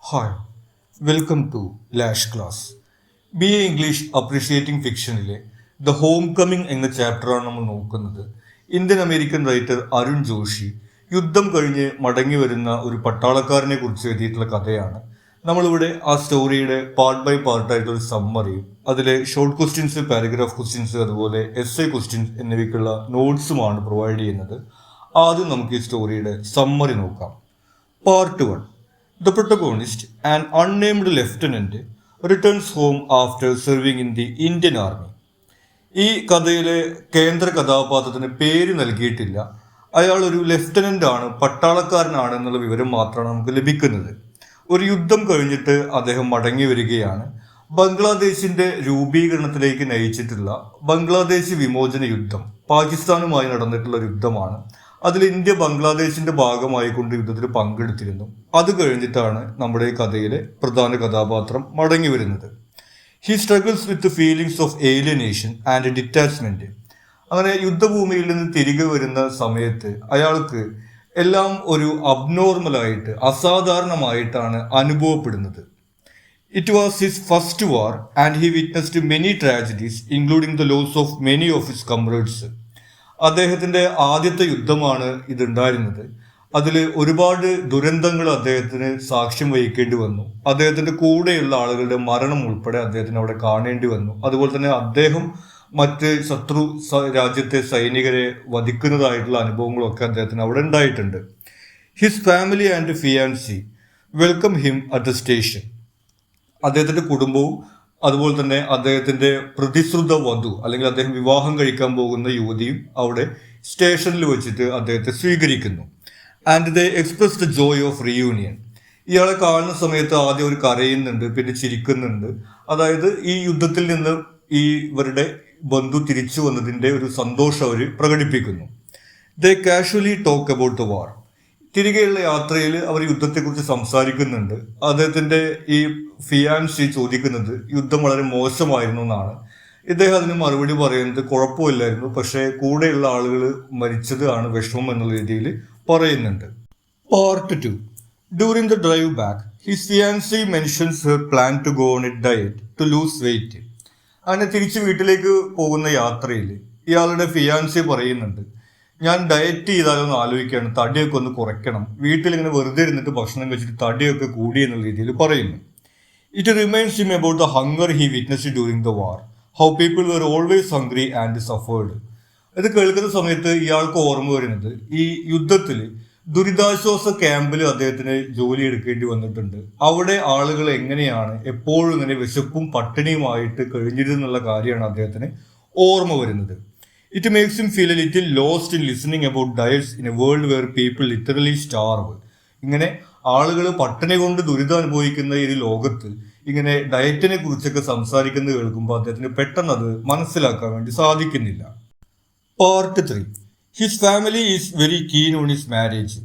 Hi welcome to Lash class. B A English appreciating ഫിക്ഷനിലെ the homecoming എന്ന ചാപ്റ്ററാണ് നമ്മൾ നോക്കുന്നത്. Indian American writer Arun Joshi യുദ്ധം കഴിഞ്ഞ് മടങ്ങി വരുന്ന ഒരു പട്ടാളക്കാരനെ കുറിച്ച് എഴുതിയിട്ടുള്ള കഥയാണ്. നമ്മളിവിടെ ആ സ്റ്റോറിയുടെ പാർട്ട് ബൈ പാർട്ടായിട്ടുള്ള സമ്മറിയും അതിലെ ഷോർട്ട് ക്വസ്റ്റ്യൻസ്, പാരഗ്രാഫ് ക്വസ്റ്റ്യൻസ്, അതുപോലെ എസ് എ ക്വസ്റ്റ്യൻസ് എന്നിവയ്ക്കുള്ള നോട്ട്സുമാണ് പ്രൊവൈഡ് ചെയ്യുന്നത്. ആദ്യം നമുക്ക് ഈ സ്റ്റോറിയുടെ സമ്മറി നോക്കാം. Part 1. The protagonist, an unnamed lieutenant, returns home after serving in the Indian Army. ഈ കഥയിലെ കേന്ദ്ര കഥാപാത്രത്തിന് പേര് നൽകിയിട്ടില്ല. അയാൾ ഒരു ലെഫ്റ്റനന്റ് ആണ്, പട്ടാളക്കാരനാണ് എന്നുള്ള വിവരം മാത്രമാണ് നമുക്ക് ലഭിക്കുന്നത്. ഒരു യുദ്ധം കഴിഞ്ഞിട്ട് അദ്ദേഹം മടങ്ങി വരികയാണ്. ബംഗ്ലാദേശിന്റെ രൂപീകരണത്തിലേക്ക് നയിച്ചിട്ടുള്ള ബംഗ്ലാദേശ് വിമോചന യുദ്ധം പാകിസ്ഥാനുമായി നടന്നിട്ടുള്ള ഒരു യുദ്ധമാണ്. അതിൽ ഇന്ത്യ ബംഗ്ലാദേശിന്റെ ഭാഗമായിക്കൊണ്ട് യുദ്ധത്തിൽ പങ്കെടുത്തിരുന്നു. അത് കഴിഞ്ഞിട്ടാണ് നമ്മുടെ കഥയിലെ പ്രധാന കഥാപാത്രം മടങ്ങി വരുന്നത്. He struggles with feelings of alienation and detachment. അങ്ങനെ യുദ്ധഭൂമിയിൽ നിന്ന് തിരികെ വരുന്ന സമയത്ത് അയാൾക്ക് എല്ലാം ഒരു അബ്നോർമലായിട്ട്, അസാധാരണമായിട്ടാണ് അനുഭവപ്പെടുന്നത്. It was his first war and he witnessed many tragedies including the loss of many of his comrades. അദ്ദേഹത്തിന്റെ ആദ്യത്തെ യുദ്ധമാണ് ഇതുണ്ടായിരുന്നത്. അതിൽ ഒരുപാട് ദുരന്തങ്ങൾ അദ്ദേഹത്തിന് സാക്ഷ്യം വഹിക്കേണ്ടി വന്നു. അദ്ദേഹത്തിന്റെ കൂടെയുള്ള ആളുകളുടെ മരണം ഉൾപ്പെടെ അദ്ദേഹത്തിന് അവിടെ കാണേണ്ടി വന്നു. അതുപോലെ തന്നെ അദ്ദേഹം മറ്റ് ശത്രു രാജ്യത്തെ സൈനികരെ വധിക്കുന്നതായിട്ടുള്ള അനുഭവങ്ങളൊക്കെ അദ്ദേഹത്തിന് അവിടെ ഉണ്ടായിട്ടുണ്ട്. His family and fiancée welcome him at the station. അദ്ദേഹത്തിന്റെ കുടുംബവും അതുപോലെ തന്നെ അദ്ദേഹത്തിന്റെ പ്രതിശ്രുത വധു അല്ലെങ്കിൽ അദ്ദേഹം വിവാഹം കഴിക്കാൻ പോകുന്ന യുവതിയും അവിടെ സ്റ്റേഷനിൽ വെച്ചിട്ട് അദ്ദേഹത്തെ സ്വീകരിക്കുന്നു. And they express the joy of reunion. ഇയാളെ കാണുന്ന സമയത്ത് ആദ്യം ഒരു കരയുന്നുണ്ട്, പിന്നെ ചിരിക്കുന്നുണ്ട്. അതായത് ഈ യുദ്ധത്തിൽ നിന്ന് ഇവരുടെ ബന്ധു തിരിച്ചു വന്നതിന്റെ ഒരു സന്തോഷം അവർ പ്രകടിപ്പിക്കുന്നു. They casually talk about the war. തിരികെയുള്ള യാത്രയിൽ അവർ യുദ്ധത്തെക്കുറിച്ച് സംസാരിക്കുന്നുണ്ട്. അദ്ദേഹത്തിന്റെ ഈ ഫിയാൻസി ചോദിക്കുന്നത് യുദ്ധം വളരെ മോശമായിരുന്നു എന്നാണ്. ഇദ്ദേഹം അതിന് മറുപടി പറയുന്നത് കുഴപ്പമില്ലായിരുന്നു, പക്ഷേ കൂടെയുള്ള ആളുകൾ മരിച്ചത് ആണ് വിഷമം എന്നുള്ള രീതിയിൽ പറയുന്നുണ്ട്. Part 2. During the drive back his fiancee mentions her plan to go on a diet to lose weight. അങ്ങനെ തിരിച്ച് വീട്ടിലേക്ക് പോകുന്ന യാത്രയിൽ ഇയാളുടെ ഫിയാൻസി പറയുന്നുണ്ട്, ഞാൻ ഡയറ്റ് ചെയ്താലൊന്ന് ആലോചിക്കുകയാണ്, തടിയൊക്കെ ഒന്ന് കുറയ്ക്കണം, വീട്ടിലിങ്ങനെ വെറുതെ ഇരുന്നിട്ട് ഭക്ഷണം കഴിച്ചിട്ട് തടിയൊക്കെ കൂടി എന്നുള്ള രീതിയിൽ പറയുന്നു. It reminds him about the hunger he witnessed during the war, how people were always hungry and suffered. ഇത് കേൾക്കുന്ന സമയത്ത് ഇയാൾക്ക് ഓർമ്മ വരുന്നത് ഈ യുദ്ധത്തിൽ ദുരിതാശ്വാസ ക്യാമ്പിൽ അദ്ദേഹത്തിന് ജോലി എടുക്കേണ്ടി വന്നിട്ടുണ്ട്. അവിടെ ആളുകൾ എങ്ങനെയാണ് എപ്പോഴും ഇങ്ങനെ വിശപ്പും പട്ടിണിയുമായിട്ട് കഴിഞ്ഞിരുന്നുള്ള കാര്യമാണ് അദ്ദേഹത്തിന് ഓർമ്മ വരുന്നത്. It makes him feel a little lost in listening about diets in a world where people literally starve. ഇങ്ങനെ ആളുകൾ പട്ടിണി കൊണ്ട് ദുരിതം അനുഭവിക്കുന്ന ഈ ലോകത്ത് ഇങ്ങനെ ഡയറ്റിനെ കുറിച്ചൊക്കെ സംസാരിക്കുന്നത് കേൾക്കുമ്പോൾ അദ്ദേഹത്തിന് പെട്ടെന്ന് അത് മനസ്സിലാക്കാൻ വേണ്ടി സാധിക്കുന്നില്ല. Part 3. His family is very keen on his marriage.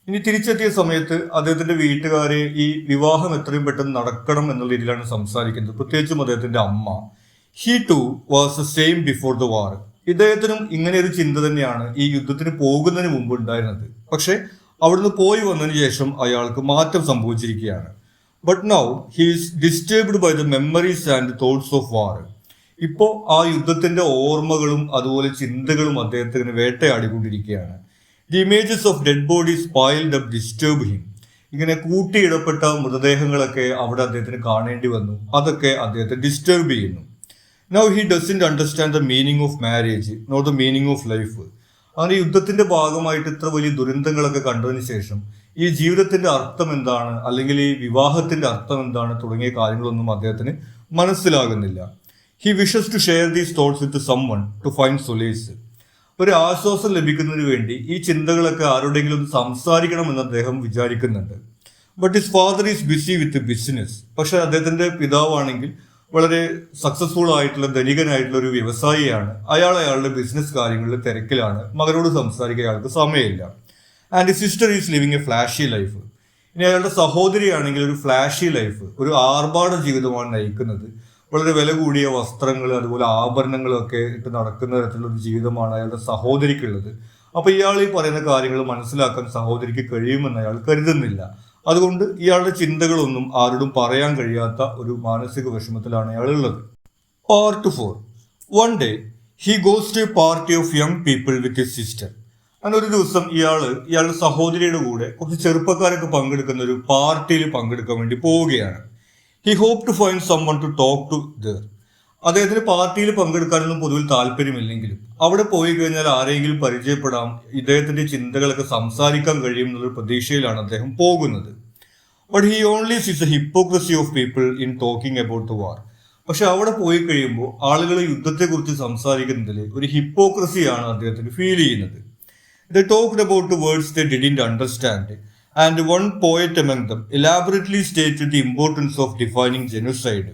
ഇനി തിരിച്ചെത്തിയ സമയത്ത് അദ്ദേഹത്തിന്റെ വീട്ടുകാരെ ഈ വിവാഹം എത്രയും പെട്ടെന്ന് നടക്കണം എന്നുള്ള രീതിയിലാണ് സംസാരിക്കുന്നത്. പ്രത്യേകിച്ചും അദ്ദേഹത്തിന്റെ അമ്മ. He too was the same before the war. ഇദ്ദേഹത്തിനും ഇങ്ങനെ ഒരു ചിന്ത തന്നെയാണ് ഈ യുദ്ധത്തിന് പോകുന്നതിന് മുമ്പ് ഉണ്ടായിരുന്നത്. പക്ഷെ അവിടുന്ന് പോയി വന്നതിന് ശേഷം അയാൾക്ക് മാറ്റം സംഭവിച്ചിരിക്കുകയാണ്. But now he is disturbed by the memories and thoughts of war. ഇപ്പോൾ ആ യുദ്ധത്തിന്റെ ഓർമ്മകളും അതുപോലെ ചിന്തകളും അദ്ദേഹത്തിന് വേട്ടയാടിക്കൊണ്ടിരിക്കുകയാണ്. The images of dead bodies piled up disturb him. ഇങ്ങനെ കൂട്ടിയിടപ്പെട്ട മൃതദേഹങ്ങളൊക്കെ അവിടെ അദ്ദേഹത്തിന് കാണേണ്ടി വന്നു. അതൊക്കെ അദ്ദേഹത്തെ ഡിസ്റ്റർബ് ചെയ്യുന്നു. Now he doesn't understand the meaning of marriage, nor the meaning of life. അങ്ങനെ യുദ്ധത്തിന്റെ ഭാഗമായിട്ട് ഇത്ര വലിയ ദുരന്തങ്ങളൊക്കെ കണ്ടതിന് ശേഷം ഈ ജീവിതത്തിന്റെ അർത്ഥം എന്താണ്, അല്ലെങ്കിൽ ഈ വിവാഹത്തിന്റെ അർത്ഥം എന്താണ് തുടങ്ങിയ കാര്യങ്ങളൊന്നും അദ്ദേഹത്തിന് മനസ്സിലാകുന്നില്ല. He wishes to share these thoughts with someone to find solace. ഒരു ആശ്വാസം ലഭിക്കുന്നതിന് വേണ്ടി ഈ ചിന്തകളൊക്കെ ആരോടെങ്കിലും ഒന്ന് സംസാരിക്കണമെന്ന് അദ്ദേഹം വിചാരിക്കുന്നുണ്ട്. But his father is busy with business. പക്ഷെ അദ്ദേഹത്തിന്റെ പിതാവാണെങ്കിൽ വളരെ സക്സസ്ഫുൾ ആയിട്ടുള്ള ധനികനായിട്ടുള്ള ഒരു വ്യവസായിയാണ്. അയാളുടെ ബിസിനസ് കാര്യങ്ങളിൽ തിരക്കിലാണ്. മകനോട് സംസാരിക്കാൻ അയാൾക്ക് സമയമില്ല. And sister is living A flashy life. ഇനി അയാളുടെ സഹോദരിയാണെങ്കിൽ ഒരു ഫ്ലാഷി ലൈഫ്, ഒരു ആർഭാട ജീവിതമാണ് നയിക്കുന്നത്. വളരെ വില കൂടിയ വസ്ത്രങ്ങൾ, അതുപോലെ ആഭരണങ്ങളൊക്കെ ഇട്ട് നടക്കുന്ന തരത്തിലുള്ള ഒരു ജീവിതമാണ് അയാളുടെ സഹോദരിക്കുള്ളത്. അപ്പൊ ഇയാൾ ഈ പറയുന്ന കാര്യങ്ങൾ മനസ്സിലാക്കാൻ സഹോദരിക്ക് കഴിയുമെന്ന് അയാൾ കരുതുന്നില്ല. അതുകൊണ്ട് ഇയാളുടെ ചിന്തകളൊന്നും ആരോടും പറയാൻ കഴിയാത്ത ഒരു മാനസിക വിഷമത്തിലാണ് അയാൾ ഉള്ളത്. Part 4. One day he goes to a party of young people with his sister. അങ്ങനെ ഒരു ദിവസം ഇയാളുടെ സഹോദരിയുടെ കൂടെ കുറച്ച് ചെറുപ്പക്കാരൊക്കെ പങ്കെടുക്കുന്ന ഒരു പാർട്ടിയിൽ പങ്കെടുക്കാൻ വേണ്ടി പോവുകയാണ്. He hope to find someone to talk to there. അദ്ദേഹത്തിന് പാർട്ടിയിൽ പങ്കെടുക്കാനൊന്നും പൊതുവിൽ താല്പര്യമില്ലെങ്കിലും അവിടെ പോയി കഴിഞ്ഞാൽ ആരെങ്കിലും പരിചയപ്പെടാം, ഇദ്ദേഹത്തിന്റെ ചിന്തകളൊക്കെ സംസാരിക്കാൻ കഴിയും എന്നുള്ള പ്രതീക്ഷയിലാണ് അദ്ദേഹം പോകുന്നത്. ബട്ട് ഹി ഓൺലി സീസ് the hypocrisy of people in talking about the വാർ. പക്ഷെ അവിടെ പോയി കഴിയുമ്പോൾ ആളുകൾ യുദ്ധത്തെക്കുറിച്ച് സംസാരിക്കുന്നതിൽ ഒരു ഹിപ്പോക്രസിയാണ് അദ്ദേഹത്തിന് ഫീൽ ചെയ്യുന്നത്. They talked about the words they didn't understand, and one poet among them elaborately stated the importance of defining genocide.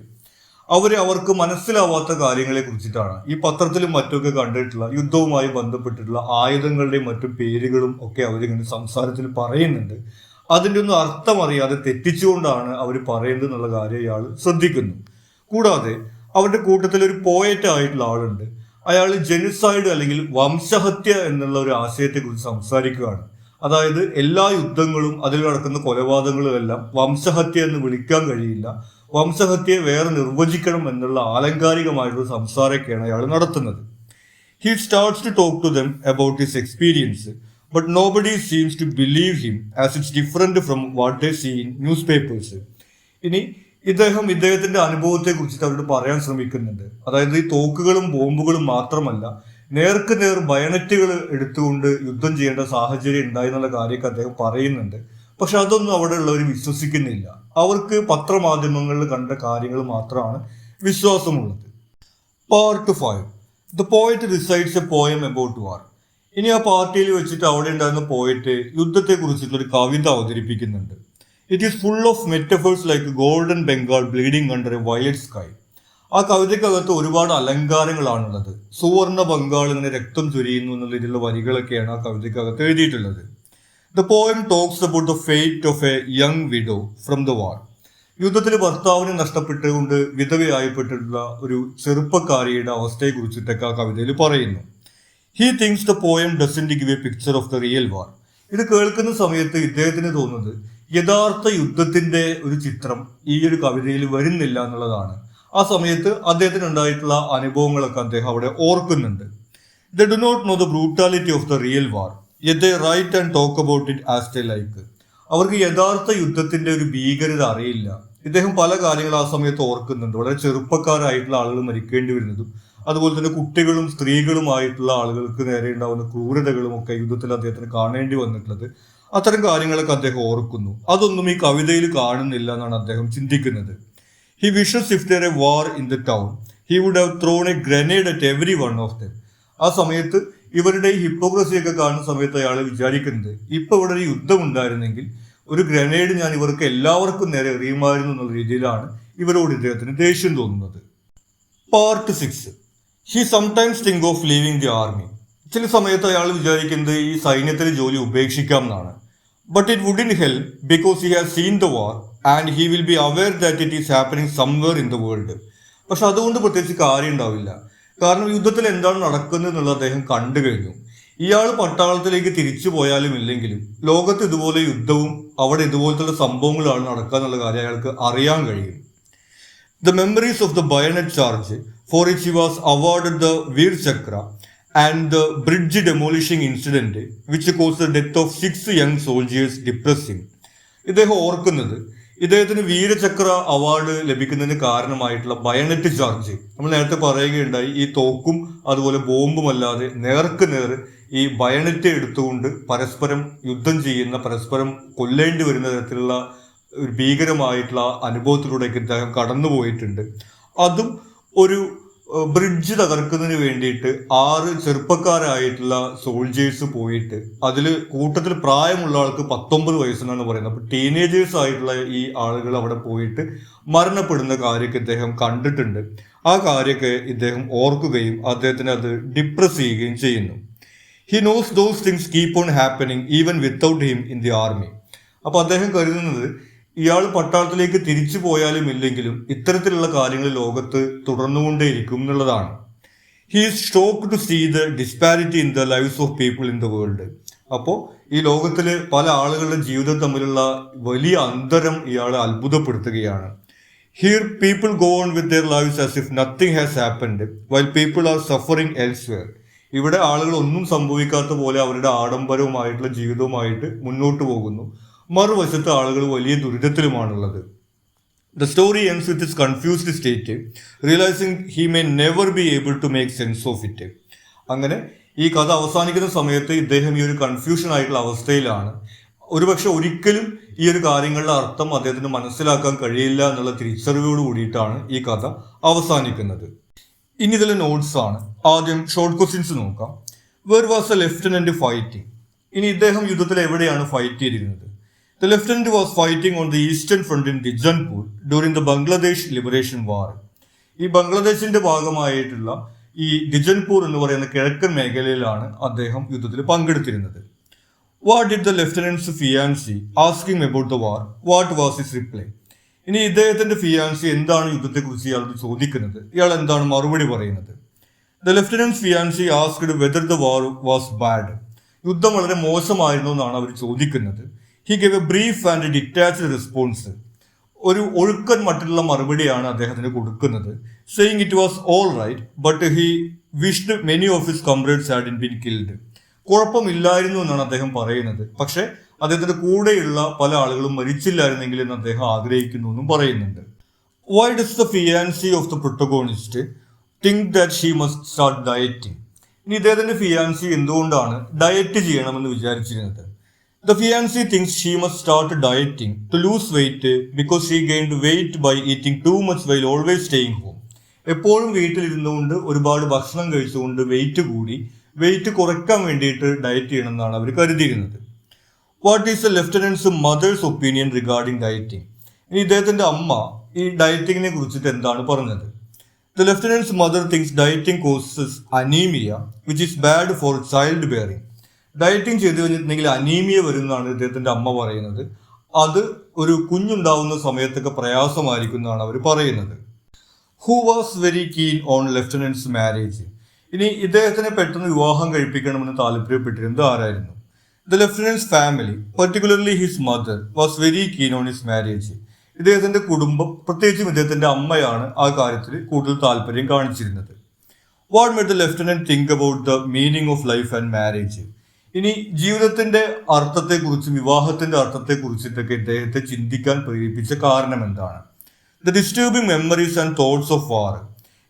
അവർക്ക് മനസ്സിലാവാത്ത കാര്യങ്ങളെ കുറിച്ചിട്ടാണ് ഈ പത്രത്തിലും മറ്റൊക്കെ കണ്ടിട്ടുള്ള യുദ്ധവുമായി ബന്ധപ്പെട്ടിട്ടുള്ള ആയുധങ്ങളുടെയും മറ്റു പേരുകളും ഒക്കെ അവരിങ്ങനെ സംസാരത്തിൽ പറയുന്നുണ്ട്. അതിൻ്റെ ഒന്നും അർത്ഥം അറിയാതെ തെറ്റിച്ചുകൊണ്ടാണ് അവർ പറയുന്നത് എന്നുള്ള കാര്യം ഇയാൾ ശ്രദ്ധിക്കുന്നു. കൂടാതെ അവരുടെ കൂട്ടത്തിൽ ഒരു പോയറ്റ് ആയിട്ടുള്ള ആളുണ്ട്. അയാൾ ജെനോസൈഡ് അല്ലെങ്കിൽ വംശഹത്യ എന്നുള്ള ഒരു ആശയത്തെക്കുറിച്ച് സംസാരിക്കുകയാണ്. അതായത് എല്ലാ യുദ്ധങ്ങളും അതിൽ നടക്കുന്ന കൊലപാതകങ്ങളും എല്ലാം വംശഹത്യ എന്ന് വിളിക്കാൻ കഴിയില്ല, വംശഹത്യയെ വേറെ നിർവചിക്കണം എന്നുള്ള ആലങ്കാരികമായിട്ടുള്ള സംസാരമൊക്കെയാണ് അയാൾ നടത്തുന്നത്. He starts to talk to them about his experience, but nobody seems to believe him as it's different from what they see in newspapers. ഇനി ഇദ്ദേഹത്തിന്റെ അനുഭവത്തെ കുറിച്ചിട്ട് അവരോട് പറയാൻ ശ്രമിക്കുന്നുണ്ട്. അതായത് ഈ തോക്കുകളും ബോംബുകളും മാത്രമല്ല, നേർക്ക് നേർ ബയണറ്റുകൾ എടുത്തുകൊണ്ട് യുദ്ധം ചെയ്യേണ്ട സാഹചര്യം ഉണ്ടായി എന്നുള്ള കാര്യമൊക്കെ അദ്ദേഹം പറയുന്നുണ്ട്. പക്ഷെ അതൊന്നും അവിടെ ഉള്ളവർ വിശ്വസിക്കുന്നില്ല. അവർക്ക് പത്രമാധ്യമങ്ങളിൽ കണ്ട കാര്യങ്ങൾ മാത്രമാണ് വിശ്വാസമുള്ളത്. Part 5. The poet recites a poem about war. ഇനി ആ പാർട്ടിയിൽ വെച്ചിട്ട് അവിടെ ഉണ്ടായിരുന്ന പോയറ്റ് യുദ്ധത്തെ കുറിച്ചിട്ടുള്ള ഒരു കവിത അവതരിപ്പിക്കുന്നുണ്ട്. It is full of metaphors like golden Bengal bleeding under a violet sky. ആ കവിതയ്ക്കകത്ത് ഒരുപാട് അലങ്കാരങ്ങളാണുള്ളത്. സുവർണ ബംഗാൾ ഇങ്ങനെ രക്തം ചൊരിയുന്നു എന്നുള്ള രീതിയിലുള്ള വരികളൊക്കെയാണ് ആ കവിതയ്ക്കകത്ത് എഴുതിയിട്ടുള്ളത്. The poem talks about the fate of A young widow from the war. യുദ്ധത്തിൽ ഭർത്താവിനെ നഷ്ടപ്പെട്ടുകൊണ്ട് വിധവയായപ്പെട്ടിട്ടുള്ള ഒരു ചെറുപ്പക്കാരിയുടെ അവസ്ഥയെ കുറിച്ചിട്ടൊക്കെ ആ കവിതയിൽ പറയുന്നു. He thinks the poem doesn't give a picture of the real war. ഇത് കേൾക്കുന്ന സമയത്ത് ഇദ്ദേഹത്തിന് തോന്നുന്നത് യഥാർത്ഥ യുദ്ധത്തിന്റെ ഒരു ചിത്രം ഈ ഒരു കവിതയിൽ വരുന്നില്ല എന്നുള്ളതാണ്. ആ സമയത്ത് അദ്ദേഹത്തിന് ഉണ്ടായിട്ടുള്ള അനുഭവങ്ങളൊക്കെ അദ്ദേഹം അവിടെ ഓർക്കുന്നുണ്ട്. They do not know the brutality of the real war, yet they write and talk about it as they like. അവർക്ക് യഥാർത്ഥ യുദ്ധത്തിന്റെ ഒരു ഭീകരത അറിയില്ല. ഇദ്ദേഹം പല കാര്യങ്ങൾ ആ സമയത്ത് ഓർക്കുന്നുണ്ട്. വളരെ ചെറുപ്പക്കാരായിട്ടുള്ള ആളുകൾ മരിക്കേണ്ടി വരുന്നതും അതുപോലെ തന്നെ കുട്ടികളും സ്ത്രീകളുമായിട്ടുള്ള ആളുകൾക്ക് നേരെ ഉണ്ടാവുന്ന ക്രൂരതകളും ഒക്കെ യുദ്ധത്തിൽ അദ്ദേഹത്തിന് കാണേണ്ടി വന്നിട്ടുള്ളത്. അത്തരം കാര്യങ്ങളൊക്കെ അദ്ദേഹം ഓർക്കുന്നു. അതൊന്നും ഈ കവിതയിൽ കാണുന്നില്ല എന്നാണ് അദ്ദേഹം ചിന്തിക്കുന്നത്. He wishes if there a war in the town he would have thrown a grenade at every one of them. ആ സമയത്ത് ഇവരുടെ ഈ ഹിപ്പോക്രസിയൊക്കെ കാണുന്ന സമയത്ത് അയാൾ വിചാരിക്കുന്നത് ഇപ്പൊ ഇവിടെ ഒരു യുദ്ധം ഉണ്ടായിരുന്നെങ്കിൽ ഒരു ഗ്രനേഡ് ഞാൻ ഇവർക്ക് എല്ലാവർക്കും നേരെ എറിയുമായിരുന്നു എന്നുള്ള രീതിയിലാണ് ഇവരോട് ഇദ്ദേഹത്തിന് ദേഷ്യം തോന്നുന്നത്. Part 6. He sometimes think of leaving the army. ചില സമയത്ത് അയാൾ വിചാരിക്കുന്നത് ഈ സൈന്യത്തിലെ ജോലി ഉപേക്ഷിക്കാം എന്നാണ്. But it wouldn't help because he has seen the war and he will be aware that it is happening somewhere in the world. പക്ഷെ അതുകൊണ്ട് പ്രത്യേകിച്ച് കാര്യം ഉണ്ടാവില്ല. കാരണം യുദ്ധത്തിൽ എന്താണ് നടക്കുന്നത് എന്നുള്ളത് അദ്ദേഹം കണ്ടു കഴിഞ്ഞു. ഇയാൾ പട്ടാളത്തിലേക്ക് തിരിച്ചു പോയാലും ഇല്ലെങ്കിലും ലോകത്ത് ഇതുപോലെ യുദ്ധവും അവിടെ ഇതുപോലത്തെ സംഭവങ്ങളാണ് നടക്കുക എന്നുള്ള കാര്യം അയാൾക്ക് അറിയാൻ കഴിയും. The memories of the bayonet charge for which he was awarded the Veer Chakra and the bridge demolishing incident which caused the death of 6 young soldiers depressed him. ഇദ്ദേഹം ഓർക്കുന്നത് ഇദ്ദേഹത്തിന് വീരചക്ര അവാർഡ് ലഭിക്കുന്നതിന് കാരണമായിട്ടുള്ള ബയണറ്റ് ചാർജ്, നമ്മൾ നേരത്തെ പറയുകയുണ്ടായി, ഈ തോക്കും അതുപോലെ ബോംബും അല്ലാതെ നേർക്ക് നേർ ഈ ബയണറ്റ് എടുത്തുകൊണ്ട് പരസ്പരം യുദ്ധം ചെയ്യുന്ന, പരസ്പരം കൊല്ലേണ്ടി വരുന്ന തരത്തിലുള്ള ഒരു ഭീകരമായിട്ടുള്ള അനുഭവത്തിലൂടെയൊക്കെ ഇദ്ദേഹം കടന്നുപോയിട്ടുണ്ട്. അതും ഒരു ബ്രിഡ്ജ് തകർക്കുന്നതിന് വേണ്ടിയിട്ട് 6 ചെറുപ്പക്കാരായിട്ടുള്ള സോൾജേഴ്സ് പോയിട്ട് അതിൽ കൂട്ടത്തിൽ പ്രായമുള്ള ആൾക്ക് 19 വയസ്സെന്നാണ് പറയുന്നത്. അപ്പോൾ ടീനേജേഴ്സ് ആയിട്ടുള്ള ഈ ആളുകൾ അവിടെ പോയിട്ട് മരണപ്പെടുന്ന കാര്യമൊക്കെ ഇദ്ദേഹം കണ്ടിട്ടുണ്ട്. ആ കാര്യമൊക്കെ ഇദ്ദേഹം ഓർക്കുകയും അദ്ദേഹത്തിന് അത് ഡിപ്രസ് ചെയ്യുകയും ചെയ്യുന്നു. He knows those things keep on happening even without him in the army. അപ്പോൾ അദ്ദേഹം കരുതുന്നത് ഇയാൾ പട്ടാളത്തിലേക്ക് തിരിച്ചു പോയാലും ഇല്ലെങ്കിലും ഇത്തരത്തിലുള്ള കാര്യങ്ങൾ ലോകത്ത് തുടർന്നുകൊണ്ടേയിരിക്കും എന്നുള്ളതാണ്. He is shocked to see the disparity in the lives of people in the world. അപ്പോൾ ഈ ലോകത്തിലെ പല ആളുകളുടെ ജീവിതം തമ്മിലുള്ള വലിയ അന്തരം ഇയാളെ അത്ഭുതപ്പെടുത്തുകയാണ്. Here people go on with their lives as if nothing has happened while people are suffering elsewhere. ഇവിടെ ആളുകൾ ഒന്നും സംഭവിക്കാത്ത പോലെ അവരുടെ ആഡംബരവുമായിട്ടുള്ള ജീവിതവുമായിട്ട് മുന്നോട്ട് പോകുന്നു. മറുവശത്ത് ആളുകൾ വലിയ ദുരിതത്തിലുമാണുള്ളത്. The story ends with his confused state, realizing he may never be able to make sense of it. അങ്ങനെ ഈ കഥ അവസാനിക്കുന്ന സമയത്ത് ഇദ്ദേഹം ഈ ഒരു കൺഫ്യൂഷൻ ആയിട്ടുള്ള അവസ്ഥയിലാണ്. ഒരുപക്ഷെ ഒരിക്കലും ഈ ഒരു കാര്യങ്ങളുടെ അർത്ഥം അദ്ദേഹത്തിന് മനസ്സിലാക്കാൻ കഴിയില്ല എന്നുള്ള തിരിച്ചറിവോട് കൂടിയിട്ടാണ് ഈ കഥ അവസാനിക്കുന്നത്. ഇനി ഇതിലെ നോട്ട്സ് ആണ്. ആദ്യം ഷോർട്ട് ക്വസ്റ്റ്യൻസ് നോക്കാം. Where was a lieutenant fighting? ഇനി ഇദ്ദേഹം യുദ്ധത്തിൽ എവിടെയാണ് ഫൈറ്റ് ചെയ്തിരുന്നത്? The lieutenant was fighting on the eastern front in Dijanpur during the Bangladesh Liberation War. ഈ ബംഗ്ലാദേശിന്റെ ഭാഗമായിട്ടുള്ള ഈ ഡിജൻപൂർ എന്ന് പറയുന്ന കിഴക്കൻ മേഖലയിലാണ് അദ്ദേഹം യുദ്ധത്തിൽ പങ്കെടുത്തിരുന്നത്. What did the lieutenant's fiancée ask him about the war? What was his reply? ഇനി ഇദ്ദേഹത്തിന്റെ ഫിയാൻസി എന്താണ് യുദ്ധത്തെക്കുറിച്ച് ഇയാളോട് ചോദിക്കുന്നത്? ഇയാൾ എന്താണ് മറുപടി പറയുന്നത്? The lieutenant's fiancée asked whether the war was bad. യുദ്ധം വളരെ മോശമായിരുന്നു എന്നാണ് അവർ ചോദിക്കുന്നത്. He gave a brief and detached response. ഒരു ഒഴുക്കൻ മറ്റുള്ള മറുപടിയാണ് അദ്ദേഹത്തിന് കൊടുക്കുന്നത്. Saying it was all right, but he wished many of his comrades hadn't been killed. കുഴപ്പമില്ലായിരുന്നു എന്നാണ് അദ്ദേഹം പറയുന്നത്. പക്ഷെ അദ്ദേഹത്തിന്റെ കൂടെയുള്ള പല ആളുകളും മരിച്ചില്ലായിരുന്നെങ്കിൽ എന്ന് അദ്ദേഹം ആഗ്രഹിക്കുന്നു എന്നും പറയുന്നുണ്ട്. Why does the fiancée of the protagonist think that she must start dieting? ഇനി ഇദ്ദേഹത്തിന്റെ ഫിയാൻസി എന്തുകൊണ്ടാണ് ഡയറ്റ് ചെയ്യണമെന്ന് വിചാരിച്ചിരുന്നത്? The fiancée thinks she must start dieting to lose weight because she gained weight by eating too much while always staying home. എപ്പോഴും വീട്ടിലിരുന്നുകൊണ്ട് ഒരുപാട് ഭക്ഷണം കഴിച്ചുകൊണ്ട് wait കുറയ്ക്കാൻ വേണ്ടിയിട്ട് ഡയറ്റ് ചെയ്യണമെന്നാണ് അവർ കരുതിയിരുന്നത്. What is the lieutenant's mother's opinion regarding dieting? ഇനി ഇദ്ദേഹത്തിന്റെ അമ്മ ഈ ഡയറ്റിങ്ങിനെ കുറിച്ചിട്ട് എന്താണ് പറഞ്ഞത്? The lieutenant's mother thinks dieting causes anemia, which is bad for childbearing. Dieting ചെയ്തു കഴിഞ്ഞിട്ടുണ്ടെങ്കിൽ അനീമിയ വരുന്നതാണ് ഇദ്ദേഹത്തിന്റെ അമ്മ പറയുന്നത്. അത് ഒരു കുഞ്ഞുണ്ടാവുന്ന സമയത്തൊക്കെ പ്രയാസമായിരിക്കും എന്നാണ് അവർ പറയുന്നത്. Who was very keen on lieutenant's marriage? ഇനി ഇദ്ദേഹത്തിനെ പെട്ടെന്ന് വിവാഹം കഴിപ്പിക്കണമെന്ന് താല്പര്യപ്പെട്ടിരുന്നത് ആരായിരുന്നു? The lieutenant's family, particularly his mother, was very keen on his marriage. ഇദ്ദേഹത്തിന്റെ കുടുംബം, പ്രത്യേകിച്ചും ഇദ്ദേഹത്തിന്റെ അമ്മയാണ് ആ കാര്യത്തിൽ കൂടുതൽ താല്പര്യം കാണിച്ചിരുന്നത്. What made the lieutenant think about the meaning of life and marriage? ഇനി ജീവിതത്തിന്റെ അർത്ഥത്തെക്കുറിച്ചും വിവാഹത്തിന്റെ അർത്ഥത്തെക്കുറിച്ചിട്ടൊക്കെ ഇദ്ദേഹത്തെ ചിന്തിക്കാൻ പ്രേരിപ്പിച്ച കാരണം എന്താണ്? The disturbing memories and thoughts of war.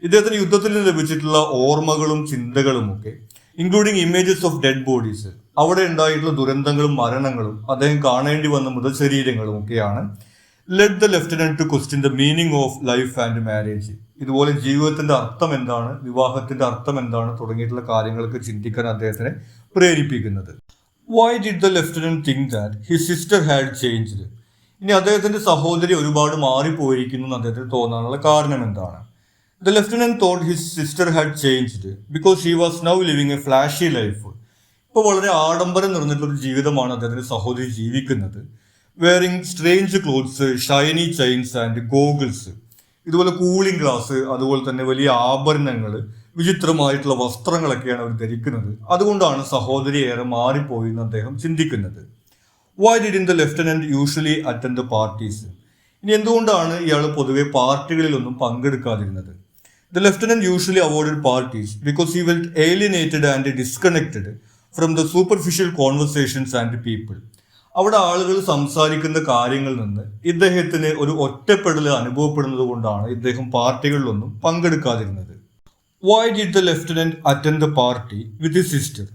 ഇദ്ദേഹത്തിന് യുദ്ധത്തിൽ നിന്ന് ലഭിച്ചിട്ടുള്ള ഓർമ്മകളും ചിന്തകളും ഒക്കെ, including images of dead bodies, അവിടെ ഉണ്ടായിട്ടുള്ള ദുരന്തങ്ങളും മരണങ്ങളും അദ്ദേഹം കാണേണ്ടി വന്ന മൃതശരീരങ്ങളും ഒക്കെയാണ് led the lieutenant to question the meaning of life and marriage. ഇതുപോലെ ജീവിതത്തിന്റെ അർത്ഥം എന്താണ്, വിവാഹത്തിന്റെ അർത്ഥം എന്താണ് തുടങ്ങിയിട്ടുള്ള കാര്യങ്ങളൊക്കെ ചിന്തിക്കാൻ അദ്ദേഹത്തിനെ പ്രേരിപ്പിക്കുന്നത്. Y did the lieutenant think that his sister had changed? ഇനി അദ്ദേഹത്തിന്റെ സഹോദരി ഒരുപാട് മാറിപ്പോയിരിക്കുന്നു എന്ന് അദ്ദേഹത്തിന് തോന്നാനുള്ള കാരണം എന്താണ്? The lieutenant thought his sister had changed because she was now living A flashy life. ഇപ്പോൾ വളരെ ആഡംബരം നിറഞ്ഞിട്ടുള്ള ജീവിതമാണ് അദ്ദേഹത്തിന്റെ സഹോദരി ജീവിക്കുന്നത്. Wearing strange clothes, Shiny chains and goggles. ഇതുപോലെ കൂളിംഗ് ഗ്ലാസ്, അതുപോലെ തന്നെ വലിയ ആഭരണങ്ങൾ, വിചിത്രമായിട്ടുള്ള വസ്ത്രങ്ങളൊക്കെയാണ് അവർ ധരിക്കുന്നത്. അതുകൊണ്ടാണ് സഹോദരി ഏറെ മാറിപ്പോയി എന്ന് അദ്ദേഹം ചിന്തിക്കുന്നത്. Why did the lieutenant usually attend the parties? ഇനി എന്തുകൊണ്ടാണ് ഇയാൾ പൊതുവെ പാർട്ടികളിലൊന്നും പങ്കെടുക്കാതിരുന്നത്? The lieutenant usually avoided parties because he felt alienated and disconnected from the superficial conversations and people. അവിടെ ആളുകൾ സംസാരിക്കുന്ന കാര്യങ്ങളിൽ നിന്ന് ഇദ്ദേഹത്തിന് ഒരു ഒറ്റപ്പെടൽ അനുഭവപ്പെടുന്നത് കൊണ്ടാണ് ഇദ്ദേഹം പാർട്ടികളിലൊന്നും പങ്കെടുക്കാതിരുന്നത്. Why did the lieutenant attend the party with his sister?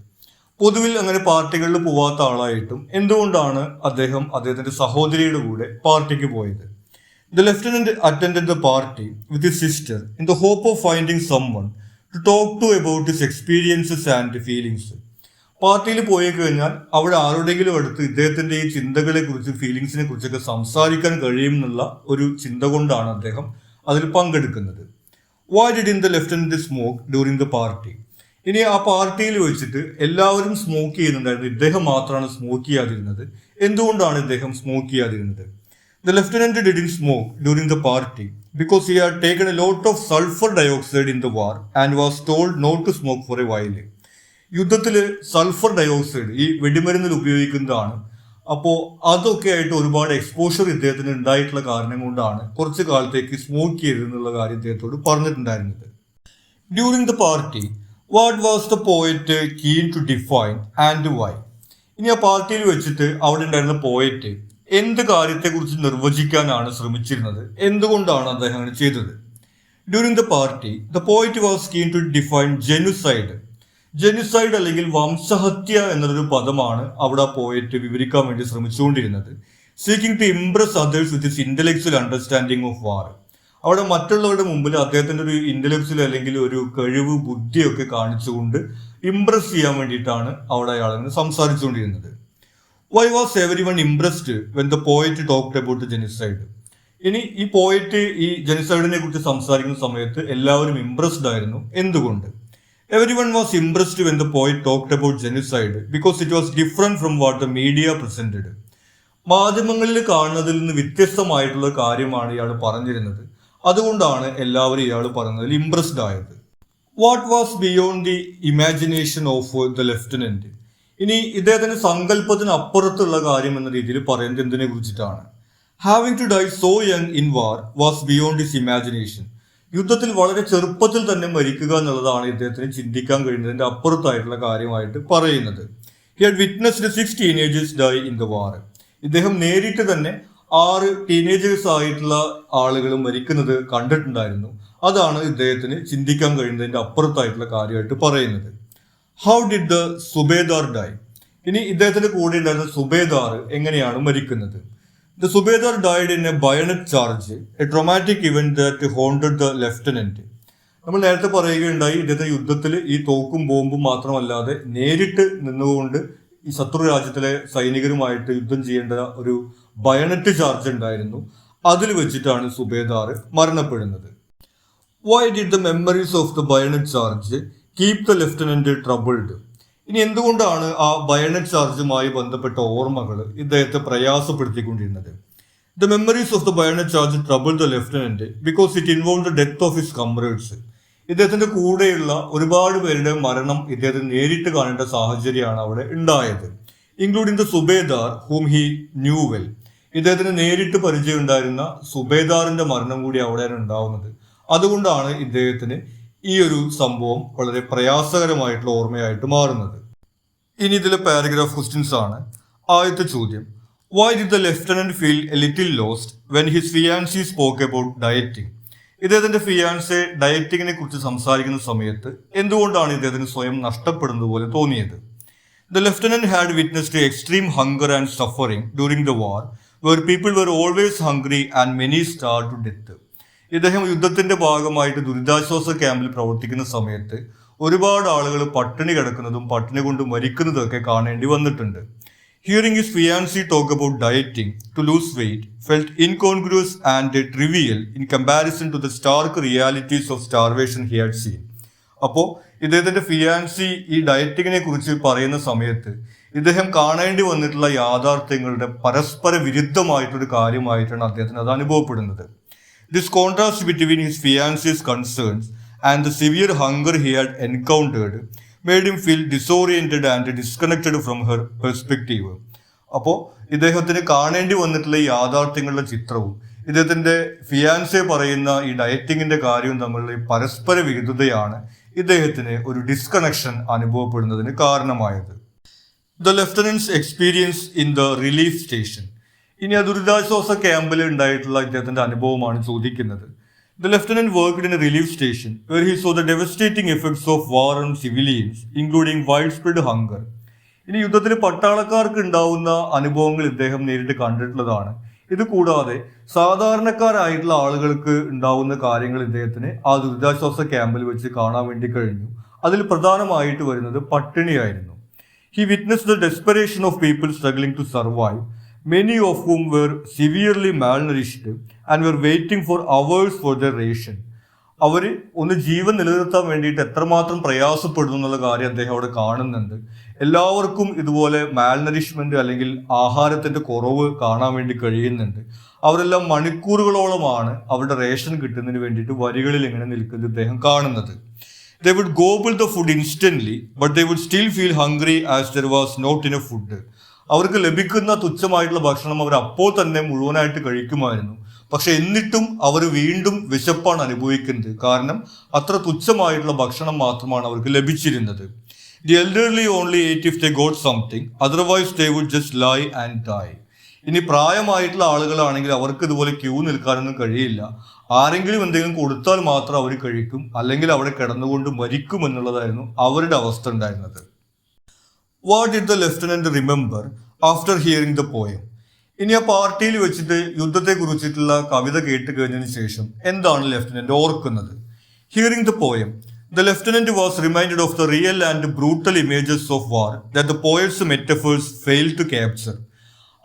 പൊതുവിൽ അങ്ങനെ പാർട്ടികളിൽ പോവാത്ത ആളായിട്ടും എന്തുകൊണ്ടാണ് അദ്ദേഹത്തിന്റെ സഹോദരിയുടെ കൂടെ പാർട്ടിക്ക് പോയത്? The lieutenant attended the party with his sister in the hope of finding someone to talk to about his experiences and feelings. പാർട്ടിയിൽ പോയി കഴിഞ്ഞാൽ അവിടെ ആരുടെങ്കിലും അടുത്ത് ഇദ്ദേഹത്തിന്റെ ഈ ചിന്തകളെ കുറിച്ചും ഫീലിങ്സിനെ കുറിച്ചൊക്കെ സംസാരിക്കാൻ കഴിയും എന്നുള്ള ഒരു ചിന്ത കൊണ്ടാണ് അദ്ദേഹം അതിൽ പങ്കെടുക്കുന്നത്. Y did the lieutenant smoke during the party? ഇനി ആ പാർട്ടിയിൽ വെച്ചിട്ട് എല്ലാവരും സ്മോക്ക് ചെയ്യുന്നുണ്ടായിരുന്നു, ഇദ്ദേഹം മാത്രമാണ് സ്മോക്ക് ചെയ്യാതിരുന്നത്. എന്തുകൊണ്ടാണ് ഇദ്ദേഹം സ്മോക്ക് ചെയ്യാതിരുന്നത്? The lieutenant didn't smoke during the party because he had taken a lot of sulphur dioxide in the war and was told not to smoke for a while. യുദ്ധത്തിൽ sulphur dioxide ഈ വെടിമരുന്നിൽ ഉപയോഗിക്കുന്നതാണ്. അപ്പോൾ അതൊക്കെ ആയിട്ട് ഒരുപാട് exposure ഇദ്ദേഹത്തിന് ഉണ്ടായിട്ടുള്ള കാരണം കൊണ്ടാണ് കുറച്ചു കാലത്തേക്ക് സ്മോക്ക് ചെയ്തെന്നുള്ള കാര്യം ഇദ്ദേഹത്തോട് പറഞ്ഞിട്ടുണ്ടായിരുന്നത്. During the party what was the poet keen to define and why? ഇനി ആ പാർട്ടിയിൽ വെച്ചിട്ട് അവിടെ ഉണ്ടായിരുന്ന പോയറ്റ് എന്ത് കാര്യത്തെക്കുറിച്ച് നിർവചിക്കാനാണ് ശ്രമിച്ചിരുന്നത്, എന്തുകൊണ്ടാണ് അദ്ദേഹം അങ്ങനെ ചെയ്തത്? During the party the poet was keen to define genocide. Genocide അല്ലെങ്കിൽ വംശഹത്യ എന്നൊരു പദമാണ് അവിടെ ആ പോയറ്റ് വിവരിക്കാൻ വേണ്ടി ശ്രമിച്ചുകൊണ്ടിരുന്നത്. Seeking to impress others with his intellectual understanding of war. അവിടെ മറ്റുള്ളവരുടെ മുമ്പിൽ അദ്ദേഹത്തിന്റെ ഒരു ഇന്റലക്ച്വൽ അല്ലെങ്കിൽ ഒരു കഴിവ് ബുദ്ധിയൊക്കെ കാണിച്ചുകൊണ്ട് ഇംപ്രസ് ചെയ്യാൻ വേണ്ടിയിട്ടാണ് അവിടെ അയാൾ സംസാരിച്ചുകൊണ്ടിരുന്നത്. Why was everyone impressed when the poet talked about genocide? ഇനി ഈ പോയറ്റ് ഈ ജെനിസൈഡിനെ കുറിച്ച് സംസാരിക്കുന്ന സമയത്ത് എല്ലാവരും ഇംപ്രസ്ഡ് ആയിരുന്നു. എന്തുകൊണ്ട്? Everyone was impressed when the poet talked about genocide because it was different from what the media presented. മാധ്യമങ്ങളിൽ കാണുന്നതിൽ നിന്ന് വ്യത്യസ്തമായിട്ടുള്ള കാര്യമാണ് ഇയാൾ പറഞ്ഞിരുന്നത്. അതുകൊണ്ടാണ് എല്ലാവരും ഇയാൾ പറഞ്ഞതിൽ ഇംപ്രസ്ഡ് ആയത്. What was beyond the imagination of the lieutenant? ഇനി ഇദ്ദേഹത്തിന്റെ സങ്കല്പത്തിന് അപ്പുറത്തുള്ള കാര്യം എന്ന രീതിയിൽ പറയുന്നത് എന്തിനെ കുറിച്ചിട്ടാണ്? Having to die so young in war was beyond his imagination. യുദ്ധത്തിൽ വളരെ ചെറുപ്പത്തിൽ തന്നെ മരിക്കുക എന്നുള്ളതാണ് ഇദ്ദേഹത്തിന് ചിന്തിക്കാൻ കഴിയുന്നതിന്റെ അപ്പുറത്തായിട്ടുള്ള കാര്യമായിട്ട് പറയുന്നത്. He had witnessed 6 teenagers dye in the വാർ. ഇദ്ദേഹം നേരിട്ട് തന്നെ 6 ടീനേജേഴ്സ് ആയിട്ടുള്ള ആളുകൾ മരിക്കുന്നത് കണ്ടിട്ടുണ്ടായിരുന്നു. അതാണ് ഇദ്ദേഹത്തിന് ചിന്തിക്കാൻ കഴിയുന്നതിന്റെ അപ്പുറത്തായിട്ടുള്ള കാര്യമായിട്ട് പറയുന്നത്. How did the subedar die? ഇനി ഇദ്ദേഹത്തിന്റെ കൂടെ ഉണ്ടായിരുന്ന സുബേദാർ എങ്ങനെയാണ് മരിക്കുന്നത്? The subedar died in a bayonet charge, a traumatic event that haunted the lieutenant. നമ്മൾ നേരത്തെ പറയുകയുണ്ടായി, ഇദ്ദേഹത്തെ യുദ്ധത്തിൽ ഈ തോക്കും ബോംബും മാത്രമല്ലാതെ നേരിട്ട് നിന്നുകൊണ്ട് ഈ ശത്രു രാജ്യത്തിലെ സൈനികരുമായിട്ട് യുദ്ധം ചെയ്യേണ്ട ഒരു ബയണറ്റ് ചാർജ് ഉണ്ടായിരുന്നു. അതിൽ വെച്ചിട്ടാണ് സുബേദാർ മരണപ്പെടുന്നത്. Why did the memories of the bayonet charge keep the lieutenant troubled? ഇനി എന്തുകൊണ്ടാണ് ആ ബയണറ്റ് ചാർജുമായി ബന്ധപ്പെട്ട ഓർമ്മകൾ ഇദ്ദേഹത്തെ പ്രയാസപ്പെടുത്തിക്കൊണ്ടിരുന്നത്? The memories of the bayonet charge trouble the lieutenant because it involve the death of his comrades. ഇദ്ദേഹത്തിന്റെ കൂടെയുള്ള ഒരുപാട് പേരുടെ മരണം ഇദ്ദേഹത്തിന് നേരിട്ട് കാണേണ്ട സാഹചര്യമാണ് അവിടെ ഉണ്ടായത്. Including the Subedar ഹൂം he knew well. ഇദ്ദേഹത്തിന് നേരിട്ട് പരിചയം ഉണ്ടായിരുന്ന സുബേദാറിന്റെ മരണം കൂടി അവിടെയാണ് ഉണ്ടാവുന്നത്. അതുകൊണ്ടാണ് ഇദ്ദേഹത്തിന് ഈ ഒരു സംഭവം വളരെ പ്രയാസകരമായിട്ടുള്ള ഓർമ്മയായിട്ട് മാറുന്നത്. ഇനി ഇതിലെ പാരഗ്രാഫ് ക്വസ്റ്റ്യൻസ് ആണ്. ആദ്യത്തെ ചോദ്യം, why did the lieutenant feel a little lost when his fiancee spoke about dieting? ഇദ്ദേഹത്തിന്റെ ഫിയാൻസെ ഡയറ്റിങ്ങിനെ കുറിച്ച് സംസാരിക്കുന്ന സമയത്ത് എന്തുകൊണ്ടാണ് ഇദ്ദേഹത്തിന് സ്വയം നഷ്ടപ്പെടുന്നത് പോലെ തോന്നിയത്? The lieutenant had witnessed extreme hunger and suffering during the war were people were always hungry and many starved to death. ഇദ്ദേഹം യുദ്ധത്തിന്റെ ഭാഗമായിട്ട് ദുരിതാശ്വാസ ക്യാമ്പിൽ പ്രവർത്തിക്കുന്ന സമയത്ത് ഒരുപാട് ആളുകൾ പട്ടിണി കിടക്കുന്നതും പട്ടിണി കൊണ്ട് മരിക്കുന്നതും ഒക്കെ കാണേണ്ടി വന്നിട്ടുണ്ട്. Hearing his fiancée talk about dieting to lose weight felt incongruous and trivial in comparison to the stark realities of starvation he had seen. അപ്പോൾ ഇദ്ദേഹത്തിന്റെ ഫിയാൻസി ഈ ഡയറ്റിങ്ങിനെ കുറിച്ച് പറയുന്ന സമയത്ത് ഇദ്ദേഹം കാണേണ്ടി വന്നിട്ടുള്ള യാഥാർത്ഥ്യങ്ങളുടെ പരസ്പര വിരുദ്ധമായിട്ടൊരു കാര്യമായിട്ടാണ് അദ്ദേഹത്തിന് അത് അനുഭവപ്പെടുന്നത്. This contrast between his fiancée's concerns and the severe hunger he had encountered made him feel disoriented and disconnected from her perspective. അപ്പോൾ ഇദ്ദേഹത്തിന് കാണേണ്ടി വന്നിട്ടുള്ള ഈ യാഥാർത്ഥ്യങ്ങളുടെ ചിത്രവും ഇദ്ദേഹത്തിന്റെ ഫിയാൻസെ പറയുന്ന ഈ ഡയറ്റിങ്ങിന്റെ കാര്യവും തമ്മിലുള്ള ഈ പരസ്പര വിരുദ്ധതയാണ് ഇദ്ദേഹത്തിന് ഒരു ഡിസ്കണക്ഷൻ അനുഭവപ്പെടുന്നതിന് കാരണമായത്. The lieutenant's experience in the relief station. ഇനി ആ ദുരിതാശ്വാസ ക്യാമ്പിൽ ഉണ്ടായിട്ടുള്ള ഇദ്ദേഹത്തിന്റെ അനുഭവമാണ് ചോദിക്കുന്നത്. The lieutenant worked in a relief station where he saw the devastating effects of war on civilians, including widespread hunger. ഇനി യുദ്ധത്തിൽ പട്ടാളക്കാർക്ക് ഉണ്ടാവുന്ന അനുഭവങ്ങൾ ഇദ്ദേഹം നേരിട്ട് കണ്ടിട്ടുള്ളതാണ്. ഇത് കൂടാതെ സാധാരണക്കാരായിട്ടുള്ള ആളുകൾക്ക് ഉണ്ടാവുന്ന കാര്യങ്ങൾ ഇദ്ദേഹത്തിന് ആ ദുരിതാശ്വാസ ക്യാമ്പിൽ വെച്ച് കാണാൻ വേണ്ടി കഴിഞ്ഞു. അതിൽ പ്രധാനമായിട്ട് വരുന്നത് പട്ടിണിയായിരുന്നു. He witnessed the desperation of people struggling to survive, many of whom were severely malnourished and were waiting for hours for their ration. അവർ ഒന്ന് ജീവൻ നിലനിർത്താൻ വേണ്ടിയിട്ട് എത്രമാത്രം പ്രയാസപ്പെടുന്നു എന്നുള്ള കാര്യം അദ്ദേഹം അവിടെ കാണുന്നുണ്ട്. എല്ലാവർക്കും ഇതുപോലെ മാൽനറിഷ്മെന്റ് അല്ലെങ്കിൽ ആഹാരത്തിന്റെ കുറവ് കാണാൻ വേണ്ടി കഴിയുന്നുണ്ട്. അവരെല്ലാം മണിക്കൂറുകളോളമാണ് അവരുടെ റേഷൻ കിട്ടുന്നതിന് വേണ്ടിയിട്ട് വരികളിൽ എങ്ങനെ നിൽക്കുന്നത് ഇദ്ദേഹം കാണുന്നത്. They would gobble the food instantly, but they would still feel hungry as there was not enough food. അവർക്ക് ലഭിക്കുന്ന തുച്ഛമായിട്ടുള്ള ഭക്ഷണം അവർ അപ്പോൾ തന്നെ മുഴുവനായിട്ട് കഴിക്കുമായിരുന്നു. പക്ഷെ എന്നിട്ടും അവർ വീണ്ടും വിശപ്പാണ് അനുഭവിക്കുന്നത്. കാരണം അത്ര തുച്ഛമായിട്ടുള്ള ഭക്ഷണം മാത്രമാണ് അവർക്ക് ലഭിച്ചിരുന്നത്. The elderly only ate if they got something, otherwise they would just lie and die. ഇനി പ്രായമായിട്ടുള്ള ആളുകളാണെങ്കിൽ അവർക്ക് ഇതുപോലെ ക്യൂ നിൽക്കാനൊന്നും കഴിയില്ല. ആരെങ്കിലും എന്തെങ്കിലും കൊടുത്താൽ മാത്രം അവർ കഴിക്കും, അല്ലെങ്കിൽ അവിടെ കിടന്നുകൊണ്ട് മരിക്കും എന്നുള്ളതായിരുന്നു അവരുടെ അവസ്ഥ ഉണ്ടായിരുന്നത്. What did the lieutenant remember after hearing the poem? ഇനി ആ പാർട്ടിയിൽ വെച്ചിട്ട് യുദ്ധത്തെ കുറിച്ചിട്ടുള്ള കവിത കേട്ട് കഴിഞ്ഞതിന് ശേഷം എന്താണ് ലെഫ്റ്റനന്റ് ഓർക്കുന്നത്? Hearing the poem, the lieutenant was reminded of the real and brutal images of war that the poet's metaphors failed to capture.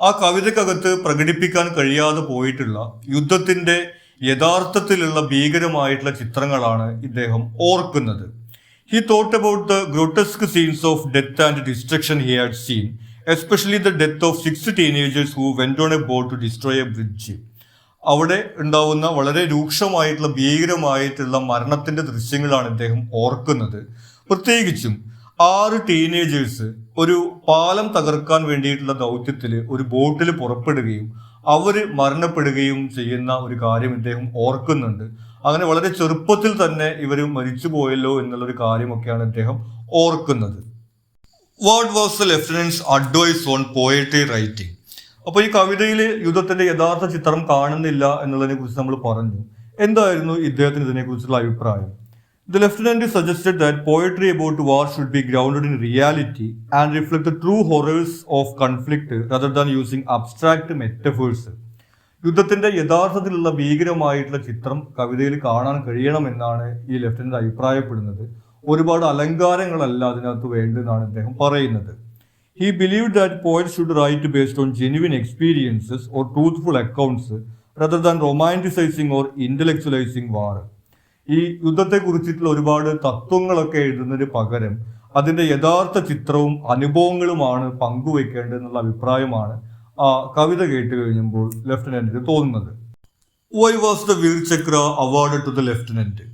ആ കവിതക്കകത്ത് പ്രകടിപ്പിക്കാൻ കഴിയാതെ പോയിട്ടുള്ള യുദ്ധത്തിന്റെ യഥാർത്ഥത്തിലുള്ള ഭീകരമായിട്ടുള്ള ചിത്രങ്ങളാണ് ഇദ്ദേഹം ഓർക്കുന്നത്. He thought about the grotesque scenes of death and destruction he had seen, especially the death of 6 teenagers who went on a boat to destroy a bridge. അവിടെ ഉണ്ടാവുന്ന വളരെ രൂക്ഷമായിട്ടുള്ള ഭീകരമായിട്ടുള്ള മരണത്തിന്റെ ദൃശ്യങ്ങളാണ് ഇദ്ദേഹം ഓർക്കുന്നത്. പ്രത്യേകിച്ചും 6 ടീനേജേഴ്സ് ഒരു പാലം തകർക്കാൻ വേണ്ടിയിട്ടുള്ള ദൗത്യത്തിൽ ഒരു ബോട്ടിൽ പുറപ്പെടുകയും അവര് മരണപ്പെടുകയും ചെയ്യുന്ന ഒരു കാര്യം ഇദ്ദേഹം ഓർക്കുന്നുണ്ട്. അങ്ങനെ വളരെ ചെറുപ്പത്തിൽ തന്നെ ഇവർ മരിച്ചു പോയല്ലോ എന്നുള്ളൊരു കാര്യമൊക്കെയാണ് ഇദ്ദേഹം ഓർക്കുന്നത്. What was the lieutenant's advice on poetry writing? അപ്പോൾ ഈ കവിതയിൽ യുദ്ധത്തിന്റെ യഥാർത്ഥ ചിത്രം കാണുന്നില്ല എന്നുള്ളതിനെ കുറിച്ച് നമ്മൾ പറഞ്ഞു. എന്തായിരുന്നു ഇദ്ദേഹത്തിന് ഇതിനെക്കുറിച്ചുള്ള അഭിപ്രായം? The lieutenant suggested that poetry about war should be grounded in reality and reflect the true horrors of conflict rather than using abstract metaphors. യുദ്ധത്തിന്റെ യഥാർത്ഥത്തിലുള്ള ഭീകരമായിട്ടുള്ള ചിത്രം കവിതയിൽ കാണാൻ കഴിയണമെന്നാണ് ഈ ലെഫ്റ്റനന്റ് അഭിപ്രായപ്പെടുന്നത്. ഒരുപാട് അലങ്കാരങ്ങളല്ല അതിനകത്ത് വേണ്ടതെന്നാണ് അദ്ദേഹം പറയുന്നത്. He believed that poets should write based on genuine experiences or truthful accounts rather than romanticizing or intellectualizing war. ഈ യുദ്ധത്തെ കുറിച്ചിട്ടുള്ള ഒരുപാട് തത്വങ്ങളൊക്കെ എഴുതുന്നതിന് പകരം അതിന്റെ യഥാർത്ഥ ചിത്രവും അനുഭവങ്ങളുമാണ് പങ്കുവെക്കേണ്ടതെന്നുള്ള അഭിപ്രായമാണ് ആ കവിത കേട്ട് കഴിഞ്ഞപ്പോൾ ലെഫ്റ്റനന്റിന് തോന്നുന്നത്. Why was the Vir Chakra award to the lieutenant?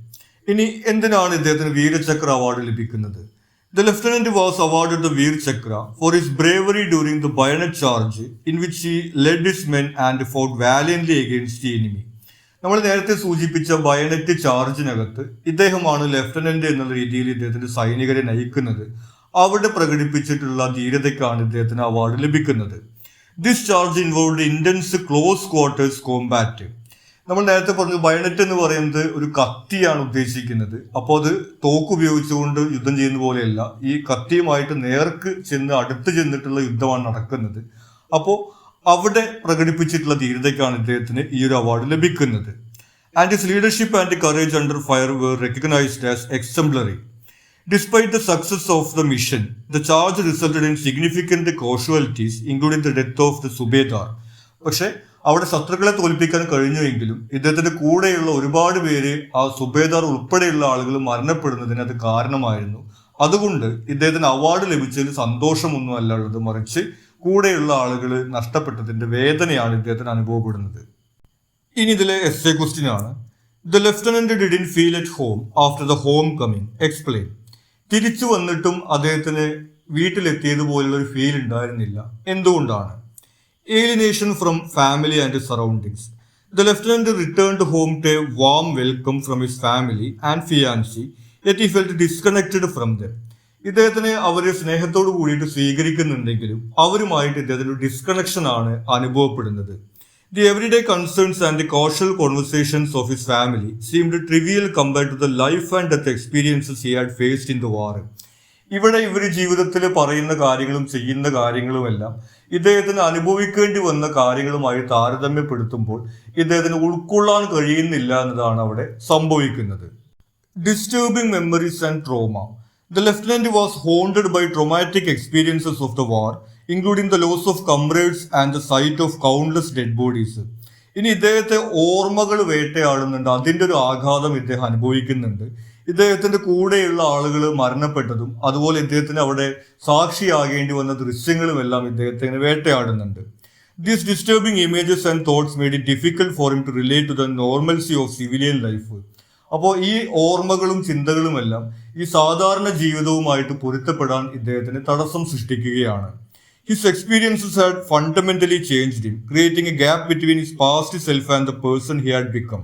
ഇനി എന്തിനാണ് ഇദ്ദേഹത്തിന് വീരചക്ര അവാർഡ് ലഭിക്കുന്നത്? The lieutenant was awarded the Veer Chakra for his bravery during the bayonet charge in which he led his men and fought valiantly against the enemy. നമ്മൾ നേരത്തെ സൂചിപ്പിച്ച bayonet ചാർജിനകത്ത് ഇദ്ദേഹമാണ് lieutenant എന്നുള്ള രീതിയിൽ ഇദ്ദേഹത്തിന്റെ സൈനികരെ നയിക്കുന്നത്. അവിടെ പ്രകടിപ്പിച്ചിട്ടുള്ള ധീരതയ്ക്കാണ് ഇദ്ദേഹത്തിന് അവാർഡ് ലഭിക്കുന്നത്. This charge involved intense close quarters Kombat. നമ്മൾ നേരത്തെ പറഞ്ഞു ബയണറ്റ് എന്ന് പറയുന്നത് ഒരു കത്തിയാണ് ഉദ്ദേശിക്കുന്നത്. അപ്പോൾ അത് തോക്ക് ഉപയോഗിച്ചുകൊണ്ട് യുദ്ധം ചെയ്യുന്ന പോലെയല്ല, ഈ കത്തിയുമായിട്ട് നേർക്ക് ചെന്ന് അടുത്ത് ചെന്നിട്ടുള്ള യുദ്ധമാണ് നടക്കുന്നത്. അപ്പോൾ അവിടെ പ്രകടിപ്പിച്ചിട്ടുള്ള ധീരതയ്ക്കാണ് ഇദ്ദേഹത്തിന് ഈ ഒരു അവാർഡ് ലഭിക്കുന്നത്. And his leadership and courage under fire were recognized as exemplary. Despite the success of the mission, the charge resulted in significant casualties, including the death of the Subedar. പക്ഷേ അവിടെ ശത്രുക്കളെ തോൽപ്പിക്കാൻ കഴിഞ്ഞുവെങ്കിലും ഇദ്ദേഹത്തിന്റെ കൂടെയുള്ള ഒരുപാട് പേര് ആ സുബേദാർ ഉൾപ്പെടെയുള്ള ആളുകൾ മരണപ്പെടുന്നതിന് അത് കാരണമായിരുന്നു. അതുകൊണ്ട് ഇദ്ദേഹത്തിന് അവാർഡ് ലഭിച്ചതിൽ സന്തോഷമൊന്നും അല്ല ഉള്ളത്, മറിച്ച് കൂടെയുള്ള ആളുകൾ നഷ്ടപ്പെട്ടതിന്റെ വേദനയാണ് ഇദ്ദേഹത്തിന് അനുഭവപ്പെടുന്നത്. ഇനി ഇതിലെ എസ്സേ ക്വസ്റ്റ്യൻ ആണ്. The lieutenant didn't feel at home after the home coming. Explain. തിരിച്ചു വന്നിട്ടും അദ്ദേഹത്തിന് വീട്ടിലെത്തിയതുപോലുള്ള ഒരു ഫീൽ ഉണ്ടായിരുന്നില്ല. എന്തുകൊണ്ടാണ്? Alienation from family and his surroundings. The lieutenant returned home to a warm welcome from his family and fiancée, yet he felt disconnected from them. ഇദ്ദേഹത്തിന് അവരെ സ്നേഹത്തോടു കൂടിയിട്ട് സ്വീകരിക്കുന്നുണ്ടെങ്കിലും അവരുമായിട്ട് ഇദ്ദേഹത്തിന് ഡിസ്കണക്ഷൻ ആണ് അനുഭവപ്പെടുന്നത്. The everyday concerns and the casual conversations of his family seemed trivial compared to the life and death experiences he had faced in the war. ഇവിടെ ഇവർ ജീവിതത്തിൽ പറയുന്ന കാര്യങ്ങളും ചെയ്യുന്ന കാര്യങ്ങളുമെല്ലാം ഇദ്ദേഹത്തിന് അനുഭവിക്കേണ്ടി വന്ന കാര്യങ്ങളുമായി താരതമ്യപ്പെടുത്തുമ്പോൾ ഇദ്ദേഹത്തിന് ഉൾക്കൊള്ളാൻ കഴിയുന്നില്ല എന്നതാണ് അവിടെ സംഭവിക്കുന്നത്. Disturbing memories and trauma. The lieutenant was haunted by traumatic experiences of the war, including the loss of comrades and the sight of countless dead bodies. ഇനി ഇദ്ദേഹത്തെ ഓർമ്മകൾ വേട്ടയാടുന്നുണ്ട്, അതിൻ്റെ ഒരു ആഘാതം ഇദ്ദേഹം അനുഭവിക്കുന്നുണ്ട്. ഇദ്ദേഹത്തിന്റെ കൂടെയുള്ള ആളുകൾ മരണപ്പെട്ടതും അതുപോലെ ഇദ്ദേഹത്തിന് അവിടെ സാക്ഷിയാകേണ്ടി വന്ന ദൃശ്യങ്ങളും എല്ലാം ഇദ്ദേഹത്തെ വേട്ടയാടുന്നുണ്ട്. These disturbing images and thoughts made it difficult for him to relate to the normalcy of civilian life. അപ്പോൾ ഈ ഓർമ്മകളും ചിന്തകളുമെല്ലാം ഈ സാധാരണ ജീവിതവുമായിട്ട് പൊരുത്തപ്പെടാൻ ഇദ്ദേഹത്തിന് തടസ്സം സൃഷ്ടിക്കുകയാണ്. His experiences had fundamentally changed him, creating A gap between his past self and the person he had become.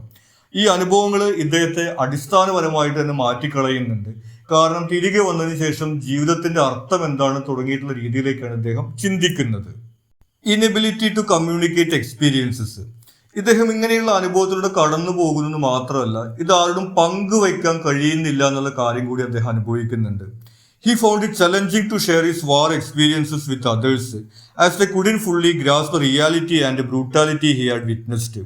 ഈ അനുഭവങ്ങൾ ഇദ്ദേഹത്തെ അടിസ്ഥാനപരമായിട്ട് തന്നെ മാറ്റിക്കളയുന്നുണ്ട്. കാരണം തിരികെ വന്നതിന് ശേഷം ജീവിതത്തിന്റെ അർത്ഥം എന്താണ് തുടങ്ങിയിട്ടുള്ള രീതിയിലേക്കാണ് ഇദ്ദേഹം ചിന്തിക്കുന്നത്. Inability to communicate experiences. ഇദ്ദേഹം ഇങ്ങനെയുള്ള അനുഭവത്തിലൂടെ കടന്നു പോകുന്നത് മാത്രമല്ല, ഇത് ആരോടും പങ്കുവയ്ക്കാൻ കഴിയുന്നില്ല എന്നുള്ള കാര്യം കൂടി അദ്ദേഹം അനുഭവിക്കുന്നുണ്ട്. He found it challenging to share his war experiences with others, as they couldn't fully grasp the reality and the brutality he had witnessed.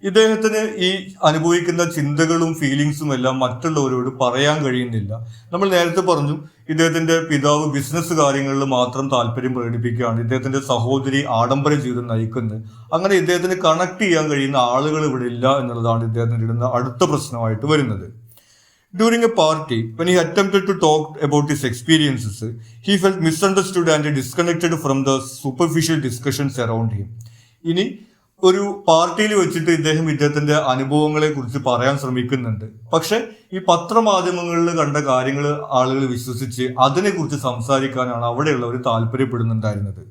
ഇദ്ദേഹത്തിന് ഈ അനുഭവിക്കുന്ന ചിന്തകളും ഫീലിങ്സും എല്ലാം മറ്റുള്ളവരോട് പറയാൻ കഴിയുന്നില്ല. നമ്മൾ നേരത്തെ പറഞ്ഞു, ഇദ്ദേഹത്തിന്റെ പിതാവ് ബിസിനസ് കാര്യങ്ങളിൽ മാത്രം താല്പര്യം പ്രകടിപ്പിക്കുകയാണ്, ഇദ്ദേഹത്തിന്റെ സഹോദരി ആഡംബര ജീവിതം നയിക്കുന്നത്. അങ്ങനെ ഇദ്ദേഹത്തിന് കണക്ട് ചെയ്യാൻ കഴിയുന്ന ആളുകൾ ഇവിടെ ഇല്ല എന്നുള്ളതാണ് ഇദ്ദേഹത്തിന് ഇടുന്ന അടുത്ത പ്രശ്നമായിട്ട് വരുന്നത്. During a party, when he attempted to talk about his experiences, he felt misunderstood and disconnected from the superficial discussions around him. ഇനി ഒരു പാർട്ടിയിൽ വെച്ചിട്ട് ഇദ്ദേഹത്തിന്റെ അനുഭവങ്ങളെ കുറിച്ച് പറയാൻ ശ്രമിക്കുന്നുണ്ട്. പക്ഷെ ഈ പത്രമാധ്യമങ്ങളിൽ കണ്ട കാര്യങ്ങൾ ആളുകൾ വിശ്വസിച്ച് അതിനെക്കുറിച്ച് സംസാരിക്കാനാണ് അവിടെയുള്ളവർ താല്പര്യപ്പെടുന്നുണ്ടായിരുന്നത്.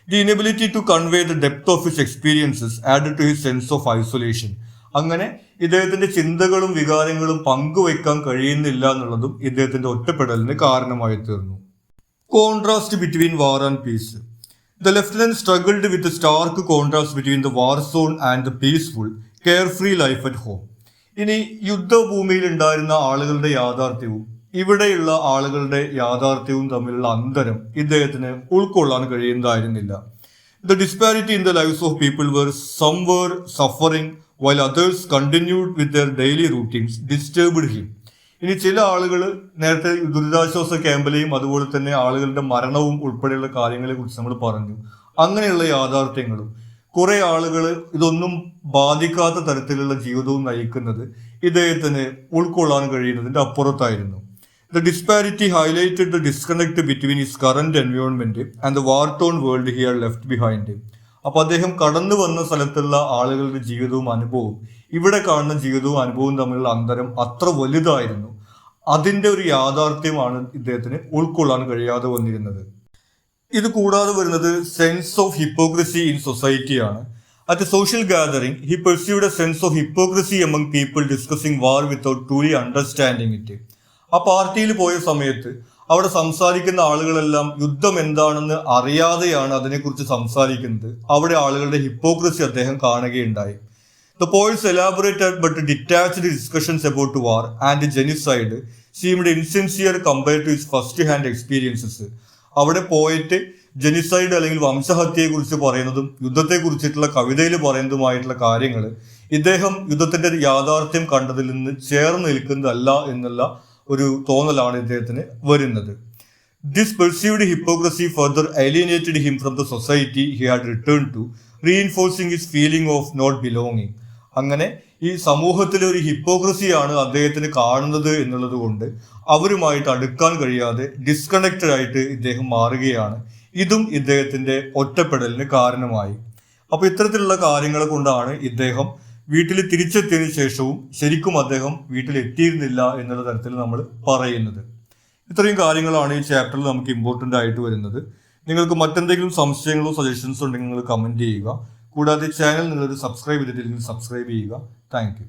The inability to convey the depth of his experiences added to his sense of isolation. അങ്ങനെ ഇദ്ദേഹത്തിന്റെ ചിന്തകളും വികാരങ്ങളും പങ്കുവയ്ക്കാൻ കഴിയുന്നില്ല എന്നുള്ളതും ഇദ്ദേഹത്തിന്റെ ഒറ്റപ്പെടലിന് കാരണമായി തീർന്നു. Contrast between war and piece. The lieutenant struggled with the stark contrast between the war zone and the peaceful, carefree life at home. ഇനി യുദ്ധഭൂമിയിൽ ഉണ്ടായിരുന്ന ആളുകളുടെ യാഥാർത്ഥ്യവും ഇവിടെയുള്ള ആളുകളുടെ യാഥാർത്ഥ്യവും തമ്മിലുള്ള അന്തരം ഇദ്ദേഹത്തിന് ഉൾക്കൊള്ളാൻ കഴിയുന്നതായിരുന്നില്ല. The disparity in the lives of people were some were suffering while others continued with their daily routines disturbed him. ഇനി ചില ആളുകൾ നേരത്തെ ദുരിതാശ്വാസ ക്യാമ്പിലെയും അതുപോലെ തന്നെ ആളുകളുടെ മരണവും ഉൾപ്പെടെയുള്ള കാര്യങ്ങളെ കുറിച്ച് നമ്മൾ പറഞ്ഞു. അങ്ങനെയുള്ള യാഥാർത്ഥ്യങ്ങളും കുറെ ആളുകൾ ഇതൊന്നും ബാധിക്കാത്ത തരത്തിലുള്ള ജീവിതവും നയിക്കുന്നത് ഇദ്ദേഹത്തിന് ഉൾക്കൊള്ളാൻ കഴിയുന്നതിന്റെ അപ്പുറത്തായിരുന്നു. The disparity highlighted the disconnect between his current environment and the war-torn world he had left behind him. അപ്പൊ അദ്ദേഹം കടന്നു വന്ന സ്ഥലത്തുള്ള ആളുകളുടെ ജീവിതവും അനുഭവവും ഇവിടെ കാണുന്ന ജീവിതവും അനുഭവവും തമ്മിലുള്ള അന്തരം അത്ര വലുതായിരുന്നു. അതിന്റെ ഒരു യാഥാർത്ഥ്യമാണ് ഇദ്ദേഹത്തിന് ഉൾക്കൊള്ളാൻ കഴിയാതെ വന്നിരുന്നത്. ഇത് കൂടാതെ വരുന്നത് സെൻസ് ഓഫ് ഹിപ്പോക്രസി ഇൻ സൊസൈറ്റിയാണ്. At a social gathering he perceived a sense of hypocrisy among people discussing war without truly understanding it. ആ പാർട്ടിയിൽ പോയ സമയത്ത് അവിടെ സംസാരിക്കുന്ന ആളുകളെല്ലാം യുദ്ധം എന്താണെന്ന് അറിയാതെയാണ് അതിനെക്കുറിച്ച് സംസാരിക്കുന്നത്. അവിടെ ആളുകളുടെ ഹിപ്പോക്രസി അദ്ദേഹം കാണുകയുണ്ടായി. The poet's elaborated but detached discussions about war and genocide seemed insincere compared to his first-hand experiences. അവിടെ പോയിട്ട് ജെനിസൈഡ് അല്ലെങ്കിൽ വംശഹത്യയെ കുറിച്ച് പറയുന്നതും യുദ്ധത്തെക്കുറിച്ചിട്ടുള്ള കവിതയിൽ പറയുന്നതുമായിട്ടുള്ള കാര്യങ്ങൾ ഇദ്ദേഹം യുദ്ധത്തിന്റെ യാഥാർത്ഥ്യം കണ്ടതിൽ നിന്ന് ചേർന്ന് നിൽക്കുന്നതല്ല എന്നുള്ള ഒരു തോന്നലാണ് ഇദ്ദേഹത്തിന് വരുന്നത്. This perceived hypocrisy further alienated him from the society he had returned to, reinforcing his feeling of not belonging. അങ്ങനെ ഈ സമൂഹത്തിലെ ഒരു ഹിപ്പോക്രസിയാണ് അദ്ദേഹത്തിന് കാണുന്നത് എന്നുള്ളത് കൊണ്ട് അവരുമായിട്ട് അടുക്കാൻ കഴിയാതെ ഡിസ്കണക്റ്റഡ് ആയിട്ട് ഇദ്ദേഹം മാറുകയാണ്. ഇതും ഇദ്ദേഹത്തിന്റെ ഒറ്റപ്പെടലിന് കാരണമായി. അപ്പൊ ഇത്തരത്തിലുള്ള കാര്യങ്ങളെ കൊണ്ടാണ് ഇദ്ദേഹം വീട്ടിൽ തിരിച്ചെത്തിയതിനു ശേഷവും ശരിക്കും അദ്ദേഹം വീട്ടിലെത്തിയിരുന്നില്ല എന്നുള്ള തരത്തിൽ നമ്മൾ പറയുന്നത്. ഇത്രയും കാര്യങ്ങളാണ് ഈ ചാപ്റ്ററിൽ നമുക്ക് ഇമ്പോർട്ടൻ്റ് ആയിട്ട് വരുന്നത്. നിങ്ങൾക്ക് മറ്റെന്തെങ്കിലും സംശയങ്ങളോ സജഷൻസോ ഉണ്ടെങ്കിൽ നിങ്ങൾ കമൻറ്റ് ചെയ്യുക. കൂടാതെ ചാനൽ നിങ്ങളൊരു സബ്സ്ക്രൈബ് ചെയ്തിട്ടില്ലെങ്കിൽ സബ്സ്ക്രൈബ് ചെയ്യുക. Thank you.